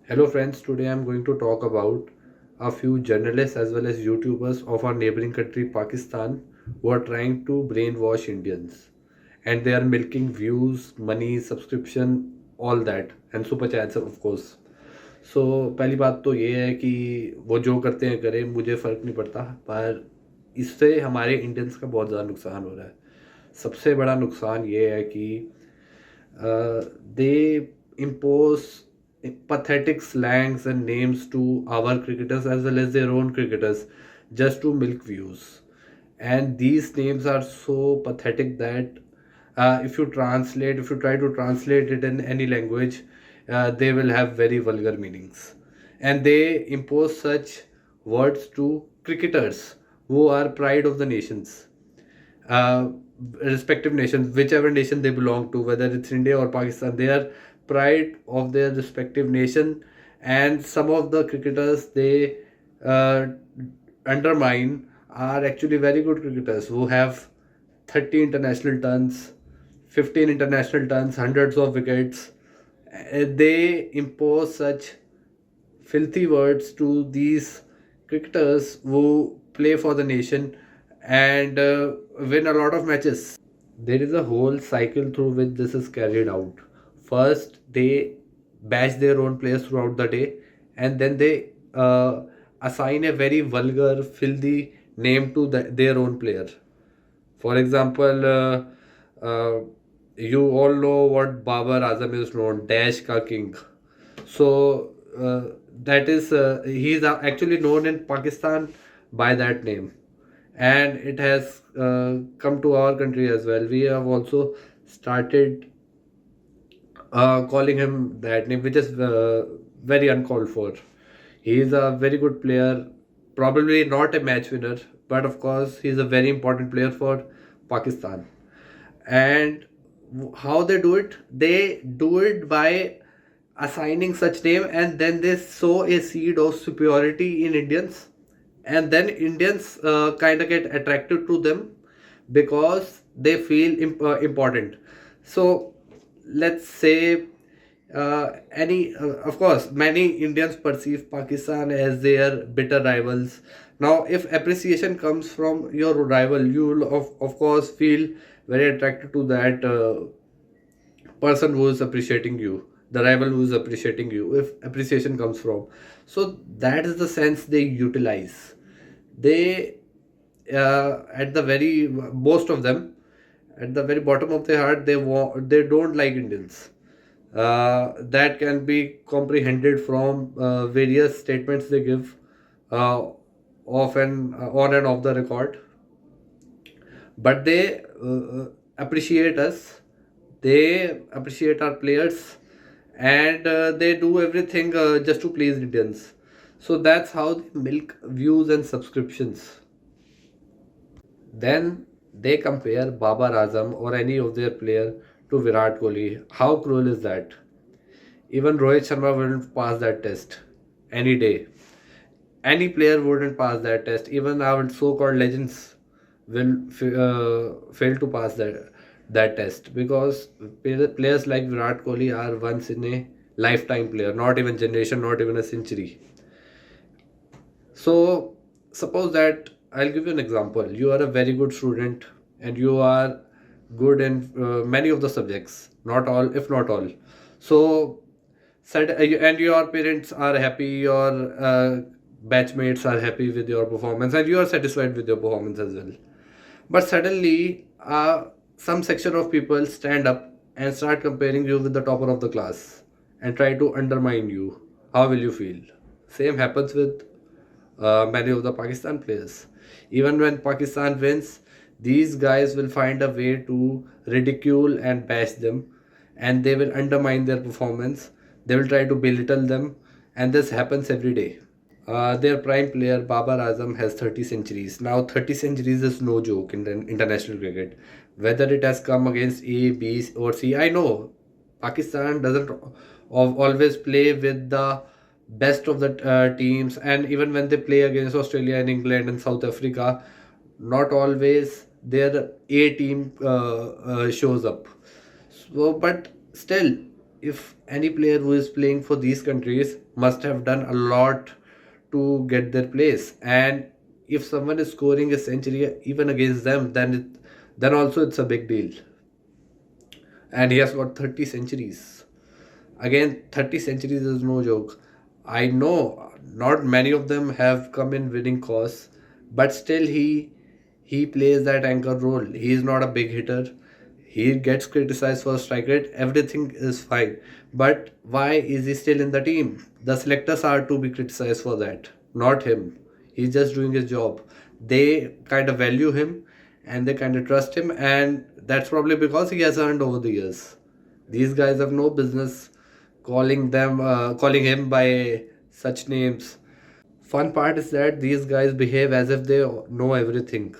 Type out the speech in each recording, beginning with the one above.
Hello friends, today I'm going to talk about a few journalists as well as YouTubers of our neighboring country Pakistan who are trying to brainwash Indians. And they are milking views, money, subscription, all that and super chats of course. So पहली बात तो ये है कि वो जो करते हैं करें, मुझे फ़र्क नहीं पड़ता, पर इससे हमारे इंडियंस का बहुत ज़्यादा नुकसान हो रहा है. सबसे बड़ा नुकसान ये है कि they impose pathetic slangs and names to our cricketers as well as their own cricketers just to milk views. And these names are so pathetic that if you try to translate it in any language, they will have very vulgar meanings. And they impose such words to cricketers who are pride of the nations, uh, respective nations, whichever nation they belong to, whether it's India or Pakistan, they are pride of their respective nation. And some of the cricketers they uh, undermine are actually very good cricketers who have 30 international tons, 15 international tons, hundreds of wickets. They impose such filthy words to these cricketers who play for the nation and win a lot of matches. There is a whole cycle through which this is carried out. First, they bash their own players throughout the day, and then they assign a very vulgar, filthy name to their own player. For example, you all know what Babar Azam is known, Dash Ka King. So that is he is actually known in Pakistan by that name, and it has come to our country as well. We have also started calling him that name, which is very uncalled for. He is a very good player, probably not a match winner, but of course, he is a very important player for Pakistan. And how they do it? They do it by assigning such name, and then they sow a seed of superiority in Indians, and then Indians kind of get attracted to them because they feel important. So let's say of course many Indians perceive Pakistan as their bitter rivals. Now if appreciation comes from your rival, you will of course feel very attracted to that person who is appreciating you, the rival who is appreciating you, if appreciation comes from. So that is the sense they utilize. They at the very most of them, at the very bottom of their heart, they don't like Indians. That can be comprehended from various statements they give, uh, often on and off the record. But they appreciate us, they appreciate our players, and they do everything just to please Indians. So that's how they milk views and subscriptions. Then they compare Babar Azam or any of their player to Virat Kohli. How cruel is that? Even Rohit Sharma wouldn't pass that test any day. Any player wouldn't pass that test. Even our so-called legends will fail to pass that test because players like Virat Kohli are once in a lifetime player, not even generation, not even a century. So suppose that I'll give you an example. You are a very good student and you are good in many of the subjects, not all, if not all. So and your parents are happy, your batchmates are happy with your performance, and you are satisfied with your performance as well. But suddenly, some section of people stand up and start comparing you with the topper of the class and try to undermine you. How will you feel? Same happens with many of the Pakistan players. Even when Pakistan wins, these guys will find a way to ridicule and bash them, and they will undermine their performance. They will try to belittle them, and this happens every day. Their prime player Babar Azam has 30 centuries. Now, 30 centuries is no joke in the international cricket. Whether it has come against A, B, or C, I know Pakistan doesn't always play with the best of the teams, and even when they play against Australia and England and South Africa, not always their A team shows up. So, but still, if any player who is playing for these countries must have done a lot to get their place, and if someone is scoring a century even against them, then also it's a big deal. And he has got 30 centuries. Again, 30 centuries is no joke. I know not many of them have come in winning cause, but still he plays that anchor role. He is not a big hitter. He gets criticized for strike rate. Everything is fine. But why is he still in the team? The selectors are to be criticized for that, not him. He's just doing his job. They kind of value him and they kind of trust him, and that's probably because he has earned over the years. These guys have no business calling him by such names. Fun part is that these guys behave as if they know everything.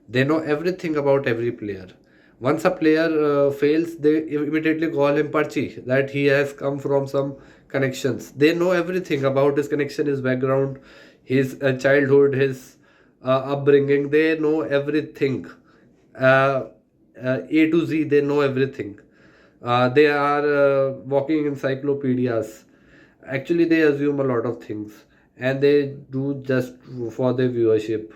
They know everything about every player. Once a player fails, they immediately call him Parchi, that he has come from some connections. They know everything about his connection, his background, his childhood, his upbringing. They know everything. Uh, A to Z, they know everything. They are walking encyclopedias. Actually, they assume a lot of things and they do just for their viewership.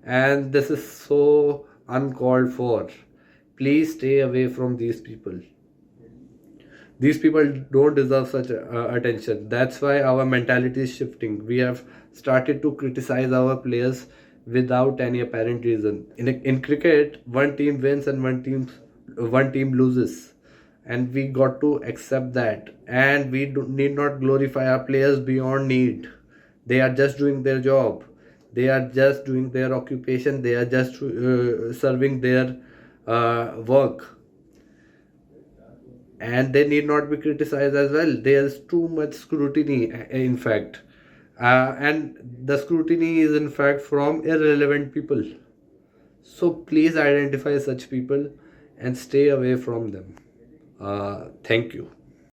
And this is so uncalled for. Please stay away from these people. These people don't deserve such attention. That's why our mentality is shifting. We have started to criticize our players without any apparent reason. In cricket, one team wins and one team loses, and we got to accept that. And we need not glorify our players beyond need. They are just doing their job. They are just doing their occupation. They are just serving their work, and they need not be criticized as well. There's too much scrutiny, in fact, and the scrutiny is in fact from irrelevant people. So please identify such people and stay away from them. Thank you.